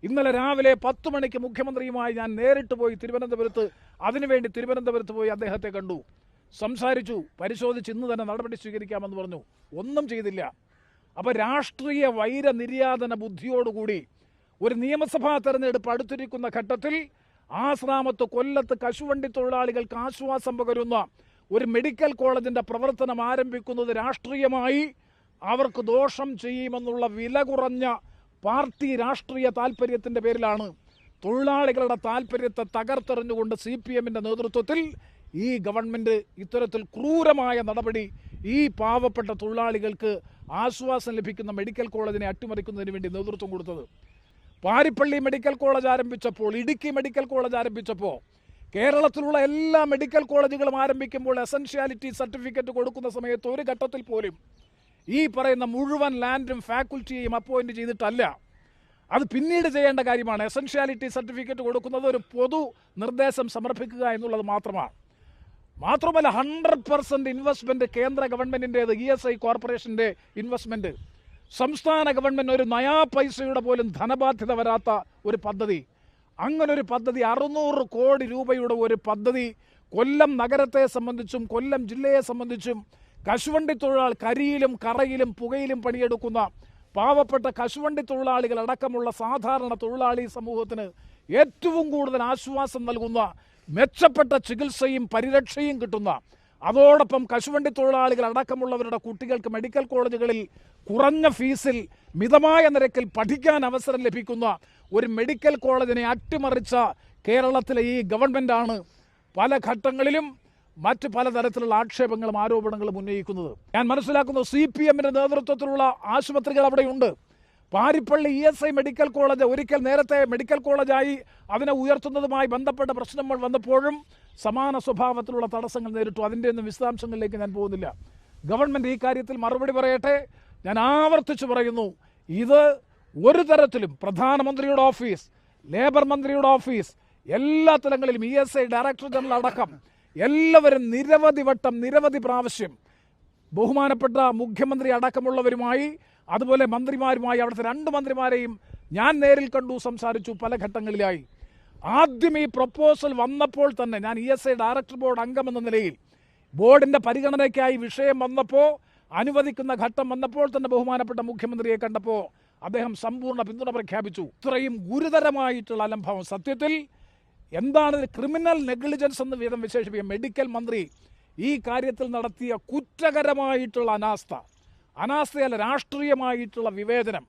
ഇന്നലെ രാവിലെ 10 മണിക്ക് മുഖ്യമന്ത്രിയുമായി ഞാൻ നേരിട്ട് പോയി അതിനുവേണ്ടി തിരുവനന്തപുരത്ത് പോയി അദ്ദേഹത്തെ കണ്ടു, സംസാരിച്ചു, പരിശോധിച്ച് ഇന്ന് തന്നെ നടപടി സ്വീകരിക്കാമെന്ന് പറഞ്ഞു. ഒന്നും ചെയ്തില്ല. അപ്പോൾ രാഷ്ട്രീയ വൈരനിര്യാതന ബുദ്ധിയോടുകൂടി ഒരു നിയമസഭാ തെരഞ്ഞെടുപ്പ് അടുത്തിരിക്കുന്ന ഘട്ടത്തിൽ ആശ്രാമത്ത്, കൊല്ലത്ത് കശുവണ്ടി തൊഴിലാളികൾക്ക് ആശ്വാസം പകരുന്ന ഒരു മെഡിക്കൽ കോളേജിൻ്റെ പ്രവർത്തനം ആരംഭിക്കുന്നത് രാഷ്ട്രീയമായി അവർക്ക് ദോഷം ചെയ്യുമെന്നുള്ള വില കുറഞ്ഞ പാർട്ടി രാഷ്ട്രീയ താൽപ്പര്യത്തിൻ്റെ പേരിലാണ് തൊഴിലാളികളുടെ താൽപ്പര്യത്തെ തകർത്തെറിഞ്ഞുകൊണ്ട് CPMൻ്റെ നേതൃത്വത്തിൽ ഈ ഗവൺമെൻറ് ഇത്തരത്തിൽ ക്രൂരമായ നടപടി ഈ പാവപ്പെട്ട തൊഴിലാളികൾക്ക് ആശ്വാസം ലഭിക്കുന്ന മെഡിക്കൽ കോളേജിനെ അട്ടിമറിക്കുന്നതിന് വേണ്ടി നേതൃത്വം കൊടുത്തത്. പാരിപ്പള്ളി മെഡിക്കൽ കോളേജ് ആരംഭിച്ചപ്പോൾ, ഇടുക്കി മെഡിക്കൽ കോളേജ് ആരംഭിച്ചപ്പോൾ, കേരളത്തിലുള്ള എല്ലാ മെഡിക്കൽ കോളേജുകളും ആരംഭിക്കുമ്പോൾ എസൻഷ്യാലിറ്റി സർട്ടിഫിക്കറ്റ് കൊടുക്കുന്ന സമയത്ത് ഒരു ഘട്ടത്തിൽ പോലും ഈ പറയുന്ന മുഴുവൻ ലാൻഡും ഫാക്കൽറ്റിയെയും അപ്പോയിന്റ് ചെയ്തിട്ടല്ല. അത് പിന്നീട് ചെയ്യേണ്ട കാര്യമാണ്. എസൻഷ്യാലിറ്റി സർട്ടിഫിക്കറ്റ് കൊടുക്കുന്നത് ഒരു പൊതു നിർദ്ദേശം സമർപ്പിക്കുക എന്നുള്ളത് മാത്രമാണ്. മാത്രമല്ല 100% ഇൻവെസ്റ്റ്മെൻറ്റ് കേന്ദ്ര ഗവൺമെൻറ്റിൻ്റേത്, ESI കോർപ്പറേഷൻ്റെ ഇൻവെസ്റ്റ്മെൻറ്റ്. സംസ്ഥാന ഗവൺമെൻറ് ഒരു നയാ പൈസയുടെ പോലും ധനബാധ്യത വരാത്ത ഒരു പദ്ധതി. അങ്ങനൊരു പദ്ധതി, 600 കോടി രൂപയുടെ ഒരു പദ്ധതി കൊല്ലം നഗരത്തെ സംബന്ധിച്ചും കൊല്ലം ജില്ലയെ സംബന്ധിച്ചും കശുവണ്ടി തൊഴിലാളി, കരിയിലും കറയിലും പുകയിലും പണിയെടുക്കുന്ന പാവപ്പെട്ട കശുവണ്ടി തൊഴിലാളികൾ അടക്കമുള്ള സാധാരണ തൊഴിലാളി സമൂഹത്തിന് ഏറ്റവും കൂടുതൽ ആശ്വാസം നൽകുന്ന, മെച്ചപ്പെട്ട ചികിത്സയും പരിരക്ഷയും കിട്ടുന്ന, അതോടൊപ്പം കശുവണ്ടി തൊഴിലാളികൾ അടക്കമുള്ളവരുടെ കുട്ടികൾക്ക് മെഡിക്കൽ കോളേജുകളിൽ കുറഞ്ഞ ഫീസിൽ മിതമായ നിരക്കിൽ പഠിക്കാൻ അവസരം ലഭിക്കുന്ന ഒരു മെഡിക്കൽ കോളേജിനെ അട്ടിമറിച്ച കേരളത്തിലെ ഈ ഗവൺമെൻറ്റാണ് പല ഘട്ടങ്ങളിലും മറ്റ് പലതരത്തിലുള്ള ആക്ഷേപങ്ങളും ആരോപണങ്ങളും ഉന്നയിക്കുന്നത്. ഞാൻ മനസ്സിലാക്കുന്നു CPMൻ്റെ നേതൃത്വത്തിലുള്ള ആശുപത്രികൾ അവിടെയുണ്ട്. പാരിപ്പള്ളി ESI മെഡിക്കൽ കോളേജ് ഒരിക്കൽ നേരത്തെ മെഡിക്കൽ കോളേജായി അതിനെ ഉയർത്തുന്നതുമായി ബന്ധപ്പെട്ട പ്രശ്നങ്ങൾ വന്നപ്പോഴും സമാന സ്വഭാവത്തിലുള്ള തടസ്സങ്ങൾ നേരിട്ടു. അതിൻ്റെ ഒന്നും വിശദാംശങ്ങളിലേക്ക് ഞാൻ പോകുന്നില്ല. ഗവൺമെൻറ് ഈ കാര്യത്തിൽ മറുപടി പറയട്ടെ. ഞാൻ ആവർത്തിച്ച് പറയുന്നു, ഇത് ഒരു തരത്തിലും പ്രധാനമന്ത്രിയുടെ ഓഫീസ്, ലേബർ മന്ത്രിയുടെ ഓഫീസ്, എല്ലാ തലങ്ങളിലും ESI ഡയറക്ടർ ജനറൽ അടക്കം എല്ലാവരും നിരവധി വട്ടം, നിരവധി പ്രാവശ്യം ബഹുമാനപ്പെട്ട മുഖ്യമന്ത്രി അടക്കമുള്ളവരുമായി, അതുപോലെ മന്ത്രിമാരുമായി, അവിടുത്തെ 2 മന്ത്രിമാരെയും ഞാൻ നേരിൽ കണ്ടു, സംസാരിച്ചു പല ഘട്ടങ്ങളിലായി. ആദ്യം ഈ പ്രപ്പോസൽ വന്നപ്പോൾ തന്നെ ഞാൻ ESI ഡയറക്ടർ ബോർഡ് അംഗമെന്ന നിലയിൽ ബോർഡിൻ്റെ പരിഗണനയ്ക്കായി വിഷയം വന്നപ്പോൾ, അനുവദിക്കുന്ന ഘട്ടം വന്നപ്പോൾ തന്നെ ബഹുമാനപ്പെട്ട മുഖ്യമന്ത്രിയെ കണ്ടപ്പോൾ അദ്ദേഹം സമ്പൂർണ്ണ പിന്തുണ പ്രഖ്യാപിച്ചു. ഇത്രയും ഗുരുതരമായിട്ടുള്ള അലംഭാവം, സത്യത്തിൽ എന്താണ് ക്രിമിനൽ നെഗ്ലിജൻസ് എന്ന് വീതം വിശേഷിപ്പിക്കുക. മെഡിക്കൽ മന്ത്രി ഈ കാര്യത്തിൽ നടത്തിയ കുറ്റകരമായിട്ടുള്ള അനാസ്ഥയല്ല, രാഷ്ട്രീയമായിട്ടുള്ള വിവേചനം.